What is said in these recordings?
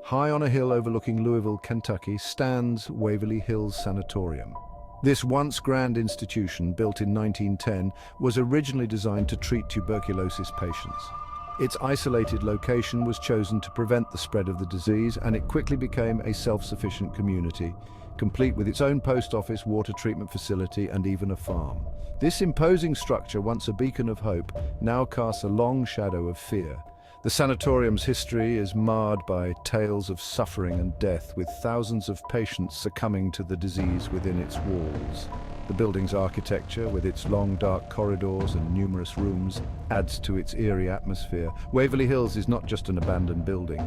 high on a hill overlooking Louisville, Kentucky, stands Waverly Hills Sanatorium. This once grand institution, built in 1910, was originally designed to treat tuberculosis patients. Its isolated location was chosen to prevent the spread of the disease, and it quickly became a self-sufficient community, complete with its own post office, water treatment facility, and even a farm. This imposing structure, once a beacon of hope, now casts a long shadow of fear. The sanatorium's history is marred by tales of suffering and death, with thousands of patients succumbing to the disease within its walls. The building's architecture, with its long dark corridors and numerous rooms, adds to its eerie atmosphere. Waverly Hills is not just an abandoned building.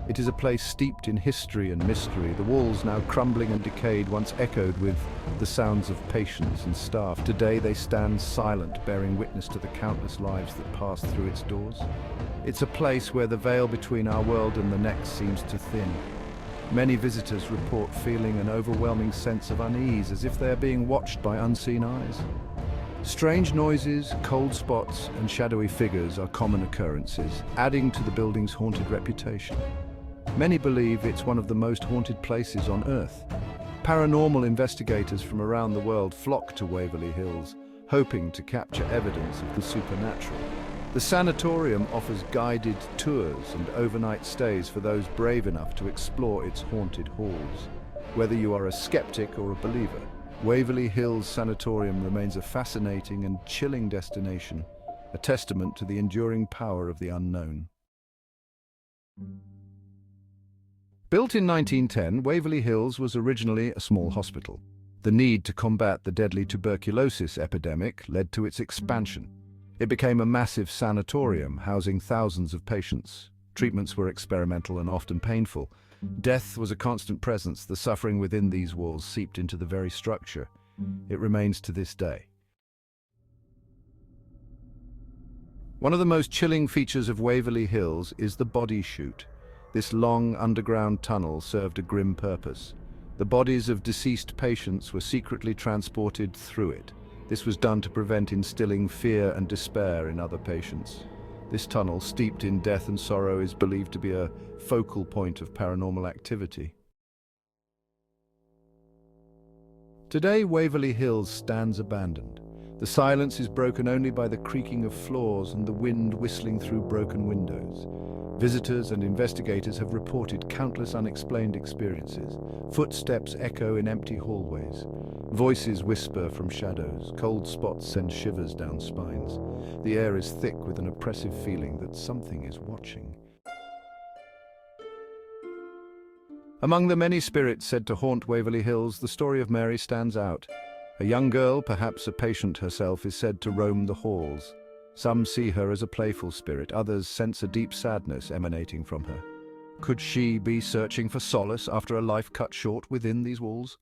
It is a place steeped in history and mystery, the walls now crumbling and decayed, once echoed with the sounds of patients and staff. Today they stand silent, bearing witness to the countless lives that pass through its doors. It's a place where the veil between our world and the next seems to thin. Many visitors report feeling an overwhelming sense of unease, as if they are being watched by unseen eyes. Strange noises, cold spots, and shadowy figures are common occurrences, adding to the building's haunted reputation. Many believe it's one of the most haunted places on Earth. Paranormal investigators from around the world flock to Waverly Hills, hoping to capture evidence of the supernatural. The sanatorium offers guided tours and overnight stays for those brave enough to explore its haunted halls. Whether you are a skeptic or a believer, Waverly Hills Sanatorium remains a fascinating and chilling destination, a testament to the enduring power of the unknown. Built in 1910, Waverly Hills was originally a small hospital. The need to combat the deadly tuberculosis epidemic led to its expansion. It became a massive sanatorium, housing thousands of patients. Treatments were experimental and often painful. Death was a constant presence. The suffering within these walls seeped into the very structure. It remains to this day. One of the most chilling features of Waverly Hills is the body chute. This long underground tunnel served a grim purpose. The bodies of deceased patients were secretly transported through it. This was done to prevent instilling fear and despair in other patients. This tunnel, steeped in death and sorrow, is believed to be a focal point of paranormal activity. Today, Waverly Hills stands abandoned. The silence is broken only by the creaking of floors and the wind whistling through broken windows. Visitors and investigators have reported countless unexplained experiences. Footsteps echo in empty hallways. Voices whisper from shadows. Cold spots send shivers down spines. The air is thick with an oppressive feeling that something is watching. Among the many spirits said to haunt Waverly Hills, the story of Mary stands out. A young girl, perhaps a patient herself, is said to roam the halls. Some see her as a playful spirit, others sense a deep sadness emanating from her. Could she be searching for solace after a life cut short within these walls?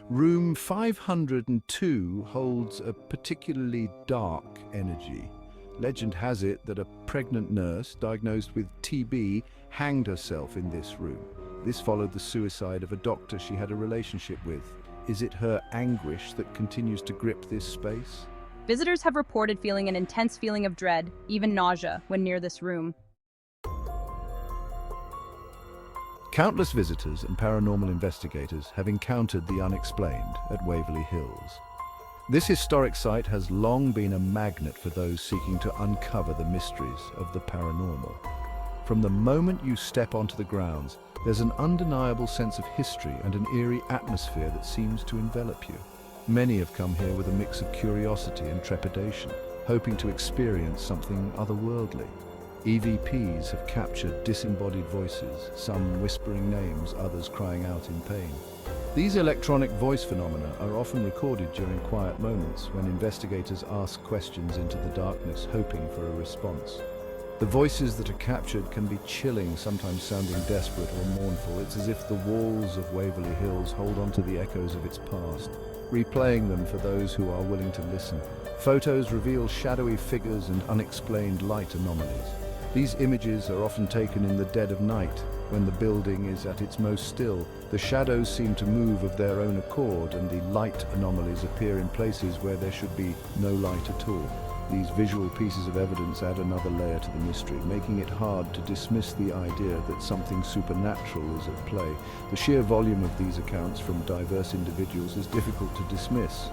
Room 502 holds a particularly dark energy. Legend has it that a pregnant nurse diagnosed with TB hanged herself in this room. This followed the suicide of a doctor she had a relationship with. Is it her anguish that continues to grip this space? Visitors have reported feeling an intense feeling of dread, even nausea, when near this room. Countless visitors and paranormal investigators have encountered the unexplained at Waverly Hills. This historic site has long been a magnet for those seeking to uncover the mysteries of the paranormal. From the moment you step onto the grounds, there's an undeniable sense of history and an eerie atmosphere that seems to envelop you. Many have come here with a mix of curiosity and trepidation, hoping to experience something otherworldly. EVPs have captured disembodied voices, some whispering names, others crying out in pain. These electronic voice phenomena are often recorded during quiet moments when investigators ask questions into the darkness, hoping for a response. The voices that are captured can be chilling, sometimes sounding desperate or mournful. It's as if the walls of Waverly Hills hold on to the echoes of its past, replaying them for those who are willing to listen. Photos reveal shadowy figures and unexplained light anomalies. These images are often taken in the dead of night, when the building is at its most still. The shadows seem to move of their own accord, and the light anomalies appear in places where there should be no light at all. These visual pieces of evidence add another layer to the mystery, making it hard to dismiss the idea that something supernatural is at play. The sheer volume of these accounts from diverse individuals is difficult to dismiss.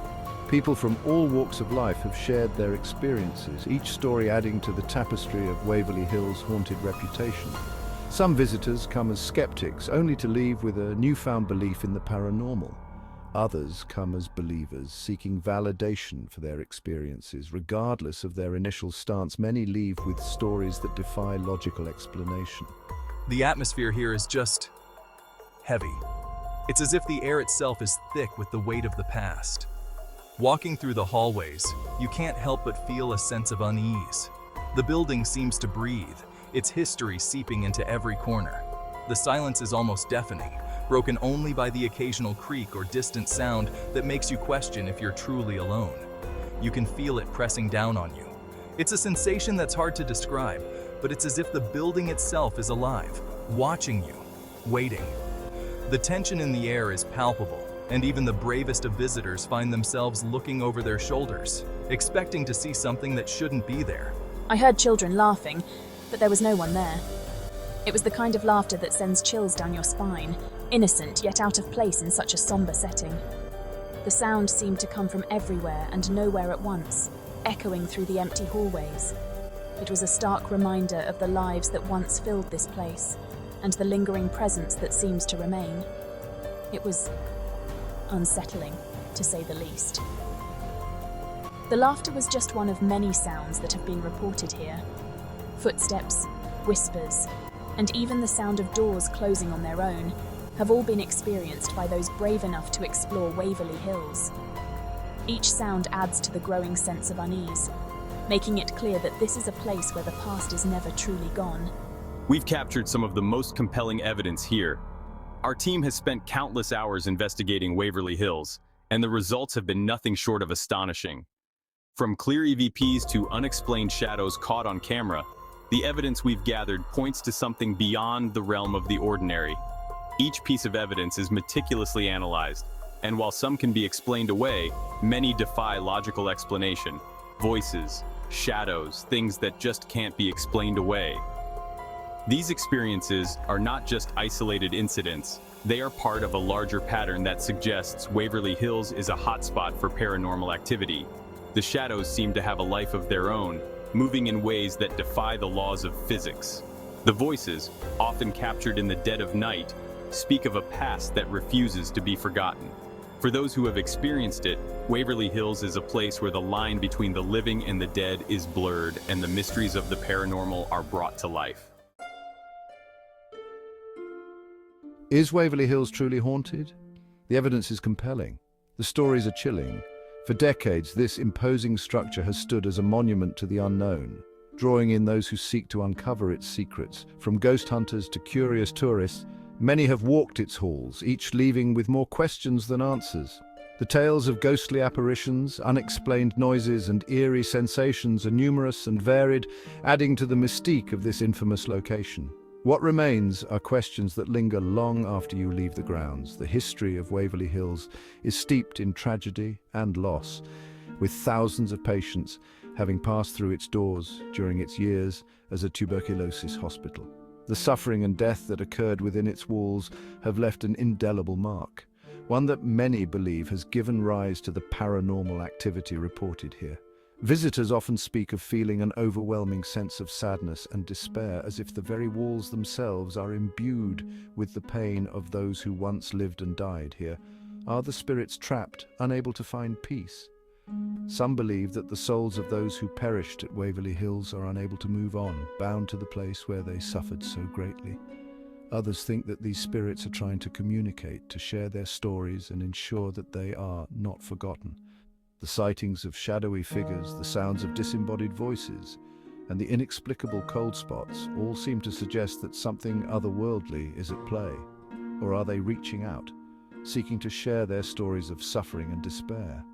People from all walks of life have shared their experiences, each story adding to the tapestry of Waverly Hills' haunted reputation. Some visitors come as skeptics, only to leave with a newfound belief in the paranormal. Others come as believers, seeking validation for their experiences. Regardless of their initial stance, many leave with stories that defy logical explanation. The atmosphere here is just heavy. It's as if the air itself is thick with the weight of the past. Walking through the hallways, you can't help but feel a sense of unease. The building seems to breathe, its history seeping into every corner. The silence is almost deafening, broken only by the occasional creak or distant sound that makes you question if you're truly alone. You can feel it pressing down on you. It's a sensation that's hard to describe, but it's as if the building itself is alive, watching you, waiting. The tension in the air is palpable, and even the bravest of visitors find themselves looking over their shoulders, expecting to see something that shouldn't be there. I heard children laughing, but there was no one there. It was the kind of laughter that sends chills down your spine, innocent yet out of place in such a somber setting. The sound seemed to come from everywhere and nowhere at once, echoing through the empty hallways. It was a stark reminder of the lives that once filled this place, and the lingering presence that seems to remain. It was unsettling, to say the least. The laughter was just one of many sounds that have been reported here. Footsteps, whispers, and even the sound of doors closing on their own have all been experienced by those brave enough to explore Waverly Hills. Each sound adds to the growing sense of unease, making it clear that this is a place where the past is never truly gone. We've captured some of the most compelling evidence here. Our team has spent countless hours investigating Waverly Hills, and the results have been nothing short of astonishing. From clear EVPs to unexplained shadows caught on camera, the evidence we've gathered points to something beyond the realm of the ordinary. Each piece of evidence is meticulously analyzed, and while some can be explained away, many defy logical explanation. Voices, shadows, things that just can't be explained away. These experiences are not just isolated incidents, they are part of a larger pattern that suggests Waverly Hills is a hotspot for paranormal activity. The shadows seem to have a life of their own, moving in ways that defy the laws of physics. The voices, often captured in the dead of night, speak of a past that refuses to be forgotten. For those who have experienced it, Waverly Hills is a place where the line between the living and the dead is blurred and the mysteries of the paranormal are brought to life. Is Waverly Hills truly haunted? The evidence is compelling. The stories are chilling. For decades, this imposing structure has stood as a monument to the unknown, drawing in those who seek to uncover its secrets. From ghost hunters to curious tourists, many have walked its halls, each leaving with more questions than answers. The tales of ghostly apparitions, unexplained noises, and eerie sensations are numerous and varied, adding to the mystique of this infamous location. What remains are questions that linger long after you leave the grounds. The history of Waverly Hills is steeped in tragedy and loss, with thousands of patients having passed through its doors during its years as a tuberculosis hospital. The suffering and death that occurred within its walls have left an indelible mark, one that many believe has given rise to the paranormal activity reported here. Visitors often speak of feeling an overwhelming sense of sadness and despair, as if the very walls themselves are imbued with the pain of those who once lived and died here. Are the spirits trapped, unable to find peace? Some believe that the souls of those who perished at Waverly Hills are unable to move on, bound to the place where they suffered so greatly. Others think that these spirits are trying to communicate, to share their stories and ensure that they are not forgotten. The sightings of shadowy figures, the sounds of disembodied voices, and the inexplicable cold spots all seem to suggest that something otherworldly is at play. Or are they reaching out, seeking to share their stories of suffering and despair?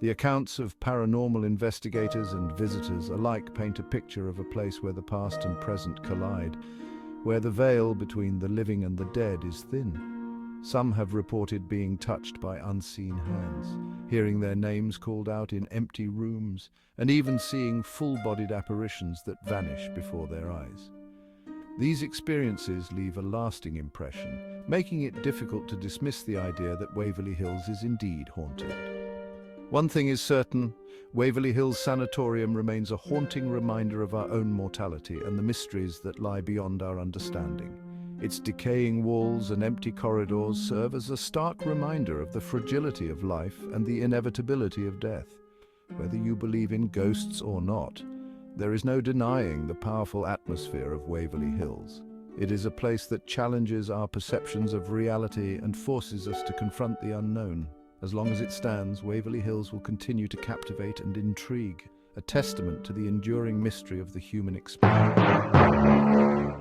The accounts of paranormal investigators and visitors alike paint a picture of a place where the past and present collide, where the veil between the living and the dead is thin. Some have reported being touched by unseen hands, hearing their names called out in empty rooms, and even seeing full-bodied apparitions that vanish before their eyes. These experiences leave a lasting impression, making it difficult to dismiss the idea that Waverly Hills is indeed haunted. One thing is certain, Waverly Hills Sanatorium remains a haunting reminder of our own mortality and the mysteries that lie beyond our understanding. Its decaying walls and empty corridors serve as a stark reminder of the fragility of life and the inevitability of death. Whether you believe in ghosts or not, there is no denying the powerful atmosphere of Waverly Hills. It is a place that challenges our perceptions of reality and forces us to confront the unknown. As long as it stands, Waverly Hills will continue to captivate and intrigue, a testament to the enduring mystery of the human experience.